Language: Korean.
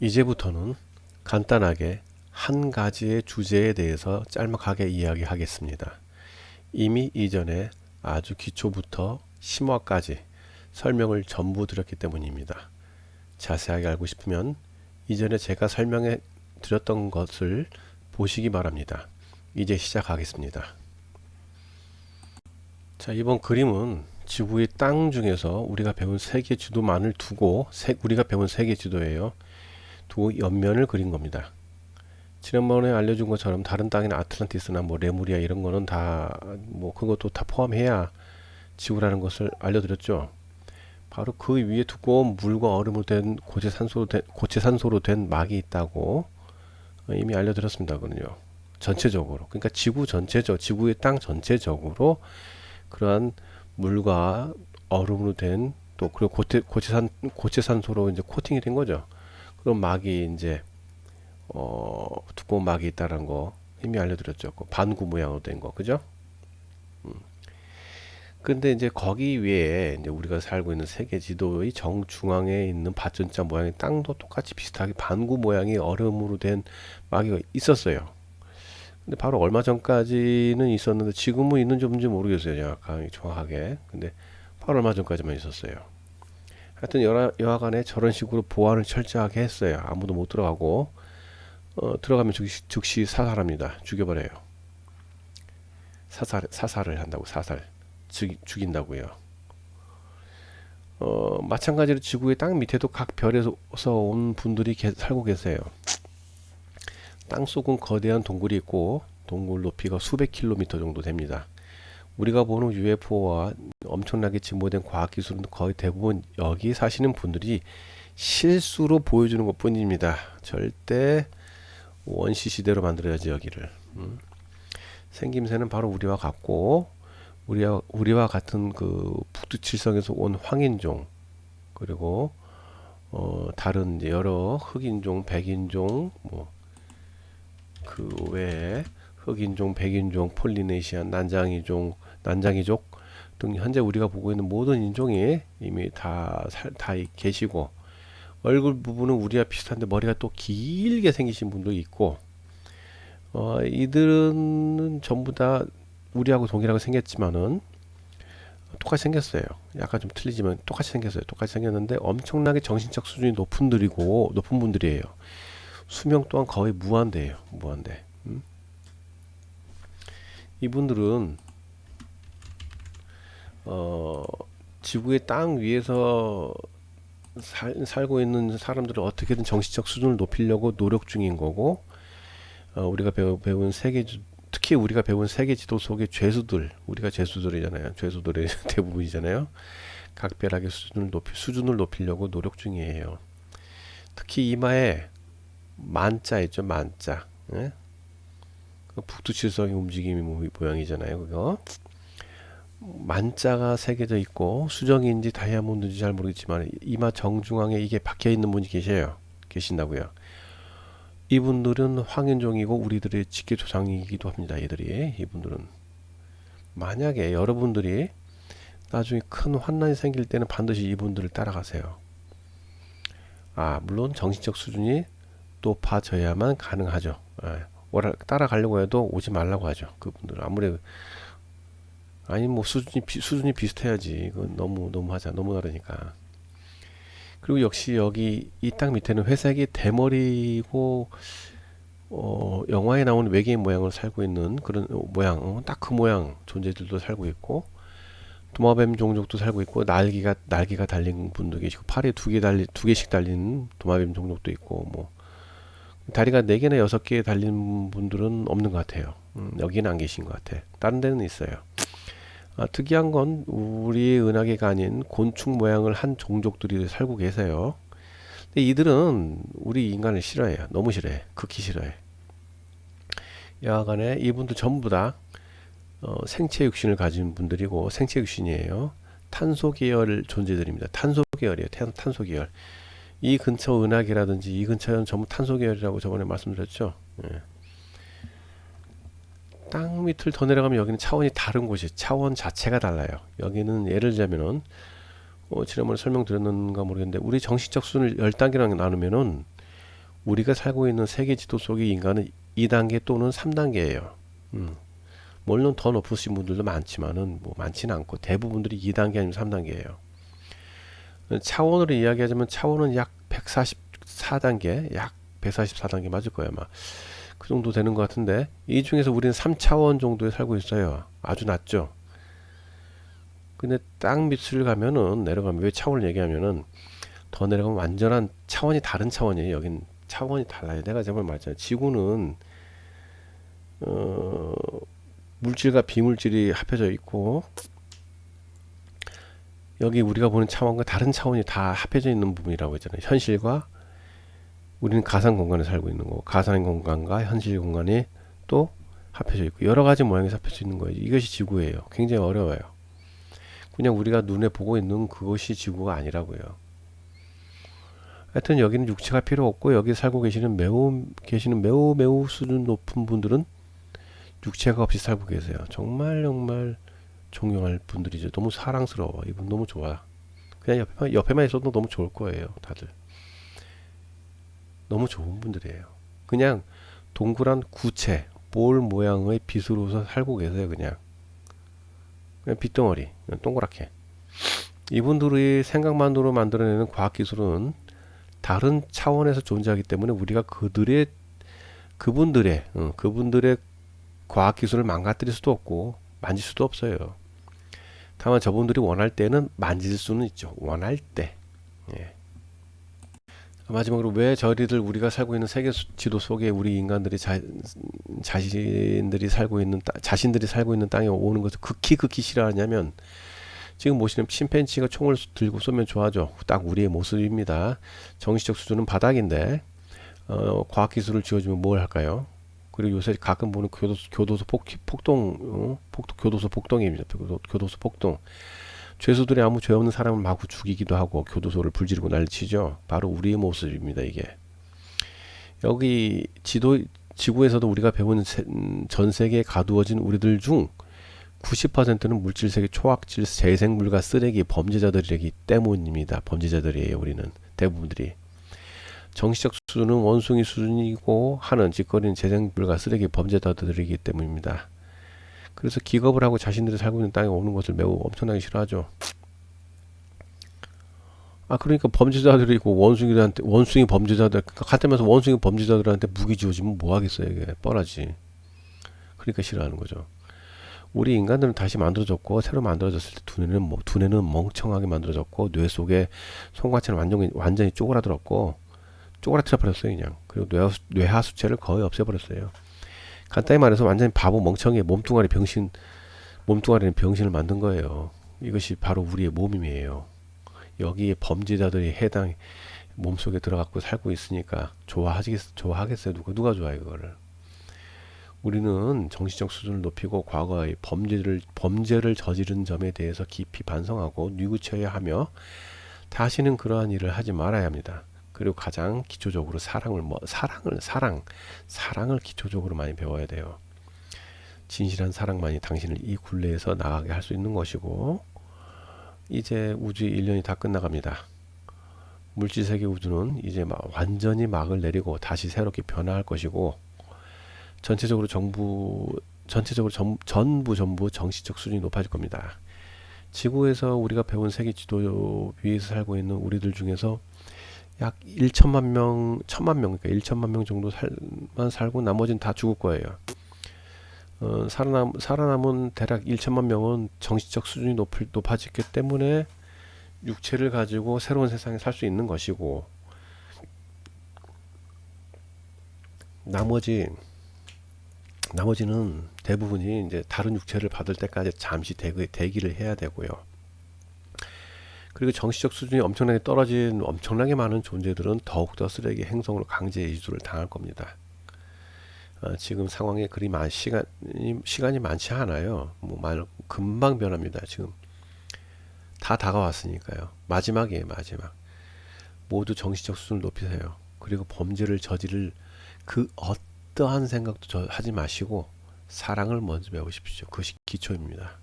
이제부터는 간단하게 한 가지의 주제에 대해서 짤막하게 이야기하겠습니다. 이미 이전에 아주 기초부터 심화까지 설명을 전부 드렸기 때문입니다. 자세하게 알고 싶으면 이전에 제가 설명해 드렸던 것을 보시기 바랍니다. 이제 시작하겠습니다. 자, 이번 그림은 지구의 땅 중에서 우리가 배운 세계 지도만을 두고 우리가 배운 세계 지도예요. 두 옆면을 그린 겁니다. 지난번에 알려준 것처럼 다른 땅이나 아틀란티스나 뭐 레무리아 이런 거는 다 뭐 그것도 다 포함해야 지구라는 것을 알려드렸죠. 바로 그 위에 두꺼운 물과 얼음으로 된 고체산소로 된 막이 있다고 이미 알려드렸습니다. 그는요. 전체적으로 그러니까 지구의 땅 전체적으로 그러한 물과 얼음으로 된 또 그리고 고체산소로 이제 코팅이 된 거죠. 그럼 막이 이제 두꺼운 막이 있다는 거 이미 알려드렸죠. 그 반구 모양으로 된 거, 그죠? 근데 이제 거기 위에 이제 우리가 살고 있는 세계 지도의 정중앙에 있는 밧줄자 모양의 땅도 똑같이 비슷하게 반구 모양의 얼음으로 된 막이 있었어요. 근데 바로 얼마 전까지는 있었는데 지금은 있는지 없는지 모르겠어요. 정확하게. 근데 바로 얼마 전까지만 있었어요. 하여튼 여하간에 저런 식으로 보안을 철저하게 했어요. 아무도 못 들어가고 들어가면 즉시 사살합니다. 죽여버려요. 사살을 한다고. 죽인다고요. 마찬가지로 지구의 땅 밑에도 각 별에서 온 분들이 살고 계세요. 땅속은 거대한 동굴이 있고 동굴 높이가 수백 킬로미터 정도 됩니다. 우리가 보는 UFO와 엄청나게 진보된 과학기술은 거의 대부분 여기 사시는 분들이 실수로 보여주는 것 뿐입니다. 절대 원시 시대로 만들어야지 여기를. 생김새는 바로 우리와 같고 우리와 같은 그 북두칠성에서 온 황인종 그리고 다른 이제 여러 흑인종, 백인종 뭐 그 외에 흑인종, 백인종, 폴리네시안, 난장이족 등 현재 우리가 보고 있는 모든 인종이 이미 다 계시고 얼굴 부분은 우리와 비슷한데 머리가 또 길게 생기신 분도 있고 이들은 전부 다 우리하고 동일하게 생겼지만은 똑같이 생겼어요. 약간 좀 틀리지만 똑같이 생겼어요. 똑같이 생겼는데 엄청나게 정신적 수준이 높은 분들이에요. 수명 또한 거의 무한대예요. 무한대. 이분들은 지구의 땅 위에서 살고 있는 사람들을 어떻게든 정신적 수준을 높이려고 노력 중인 거고 우리가 배운 특히 우리가 배운 세계 지도 속의 우리가 죄수들이잖아요. 죄수들의 대부분이잖아요. 각별하게 수준을 높이려고 노력 중이에요. 특히 이마에 만자 있죠, 만자. 예? 그 북두칠성의 움직임이 모양이잖아요, 그거. 만자가 새겨져 있고 수정인지 다이아몬드인지 잘 모르겠지만 이마 정중앙에 이게 박혀 있는 분이 계신다고요. 이분들은 황인종이고 우리들의 직계 조상이기도 합니다. 이분들은 만약에 여러분들이 나중에 큰 환난이 생길 때는 반드시 이분들을 따라가세요. 물론 정신적 수준이 높아져야만 가능하죠. 따라가려고 해도 오지 말라고 하죠. 그분들은 아니 뭐 수준이 비슷해야지. 그건 너무 다르니까. 그리고 역시 여기 이 땅 밑에는 회색이 대머리고 영화에 나오는 외계인 모양으로 살고 있는 그런 모양, 딱 그 모양 존재들도 살고 있고 도마뱀 종족도 살고 있고 날개가 달린 분도 계시고 팔에 두 개씩 달린 도마뱀 종족도 있고 뭐 다리가 4개나 6개 달린 분들은 없는 것 같아요. 여기는 안 계신 것 같아. 다른 데는 있어요. 특이한 건 우리의 은하계가 아닌 곤충 모양을 한 종족들이 살고 계세요. 근데 이들은 우리 인간을 싫어해요. 너무 싫어해. 극히 싫어해. 여하간에 이분들 전부 다 생체 육신을 가진 분들이고 생체 육신이에요. 탄소 계열 존재들입니다. 탄소 계열이에요. 탄소 계열. 이 근처 은하계라든지 이 근처는 전부 탄소 계열이라고 저번에 말씀드렸죠. 예. 땅 밑을 더 내려가면 여기는 차원이 다른 곳이 차원 자체가 달라요. 여기는 예를 들자면은 지난번에 설명드렸는가 모르겠는데 우리 정신적 수준을 10단계랑 나누면은 우리가 살고 있는 세계 지도 속의 인간은 2단계 또는 3단계예요. 물론 더 높으신 분들도 많지만은 뭐 많지는 않고 대부분들이 2단계 아니면 3단계예요. 차원으로 이야기하자면 차원은 약 144단계, 약 144단계 맞을 거예요, 아마. 그 정도 되는 것 같은데 이 중에서 우리는 3차원 정도에 살고 있어요. 아주 낮죠. 근데 땅 밑을 가면은 내려가면 왜 차원을 얘기하면은 더 내려가면 완전한 차원이 다른 차원이에요. 여긴 차원이 달라요. 내가 저번에 말했잖아요. 지구는 어, 물질과 비물질이 합해져 있고 여기 우리가 보는 차원과 다른 차원이 다 합해져 있는 부분이라고 했잖아요. 현실과 우리는 가상 공간에 살고 있는 거고 가상 공간과 현실 공간이 또 합해져 있고 여러 가지 모양에서 합해져 있는 거예요. 이것이 지구예요. 굉장히 어려워요. 그냥 우리가 눈에 보고 있는 그것이 지구가 아니라고요. 하여튼 여기는 육체가 필요 없고 여기 살고 계시는 매우 수준 높은 분들은 육체가 없이 살고 계세요. 정말 정말 존경할 분들이죠. 너무 사랑스러워. 이분 너무 좋아. 그냥 옆에만 있어도 너무 좋을 거예요. 다들. 너무 좋은 분들이에요. 그냥 동그란 구체, 볼 모양의 빛으로서 살고 계세요. 그냥 빛덩어리, 그냥 동그랗게. 이분들의 생각만으로 만들어내는 과학기술은 다른 차원에서 존재하기 때문에 우리가 그분들의 과학기술을 망가뜨릴 수도 없고 만질 수도 없어요. 다만 저분들이 원할 때는 만질 수는 있죠. 원할 때. 예. 마지막으로 왜 저리들 우리가 살고 있는 세계 지도 속에 우리 인간들이 자신들이 살고 있는 땅에 오는 것을 극히 싫어하냐면 지금 보시는 침팬지가 총을 들고 쏘면 좋아하죠. 딱 우리의 모습입니다. 정신적 수준은 바닥인데 과학기술을 쥐어주면 뭘 할까요? 그리고 요새 가끔 보는 교도소 폭동입니다. 교도소 폭동. 죄수들이 아무 죄 없는 사람을 마구 죽이기도 하고 교도소를 불지르고 난리치죠. 바로 우리의 모습입니다. 이게 여기 지구에서도 우리가 배운 전 세계에 가두어진 우리들 중 90%는 물질세계 초학질 재생물과 쓰레기 범죄자들이기 때문입니다. 범죄자들이에요. 우리는 대부분들이 정치적 수준은 원숭이 수준이고 하는 짓거리는 재생물과 쓰레기 범죄자들이기 때문입니다. 그래서 기겁을 하고 자신들이 살고 있는 땅에 오는 것을 매우 엄청나게 싫어하죠. 그러니까 범죄자들이고 원숭이 범죄자들 같으면서 원숭이 범죄자들한테 무기 지어주면 뭐 하겠어요. 이게 뻔하지. 그러니까 싫어하는 거죠. 우리 인간들은 다시 만들어졌고 새로 만들어졌을 때 두뇌는 멍청하게 만들어졌고 뇌 속에 송곳처럼 완전히 쪼그라들었고 쪼그라뜨려 버렸어요. 그냥. 그리고 뇌하수체를 거의 없애버렸어요. 간단히 말해서 완전히 바보 멍청이 몸뚱아리는 병신을 만든 거예요. 이것이 바로 우리의 몸임이에요. 여기에 범죄자들이 해당 몸속에 들어가고 살고 있으니까 좋아하겠어요? 누가 좋아해 그거를? 우리는 정신적 수준을 높이고 과거의 범죄를 저지른 점에 대해서 깊이 반성하고 뉘우쳐야 하며 다시는 그러한 일을 하지 말아야 합니다. 그리고 가장 기초적으로 사랑을 기초적으로 많이 배워야 돼요. 진실한 사랑만이 당신을 이 굴레에서 나가게 할 수 있는 것이고 이제 우주의 1년이 다 끝나갑니다. 물질세계 우주는 이제 완전히 막을 내리고 다시 새롭게 변화할 것이고 전체적으로 전부 정신적 수준이 높아질 겁니다. 지구에서 우리가 배운 세계 지도 위에서 살고 있는 우리들 중에서 약 1천만 명, 그러니까 1천만 명 정도 살고 나머지는 다 죽을 거예요. 살아남은 대략 1천만 명은 정신적 수준이 높아지기 때문에 육체를 가지고 새로운 세상에 살 수 있는 것이고 나머지는 대부분이 이제 다른 육체를 받을 때까지 잠시 대기를 해야 되고요. 그리고 정신적 수준이 엄청나게 떨어진 엄청나게 많은 존재들은 더욱더 쓰레기 행성으로 강제 이주를 당할 겁니다. 지금 상황에 그리 시간이 많지 않아요. 금방 변합니다. 지금 다 다가왔으니까요. 마지막이에요. 마지막. 모두 정신적 수준을 높이세요. 그리고 범죄를 저지를 그 어떠한 생각도 하지 마시고 사랑을 먼저 배우십시오. 그것이 기초입니다.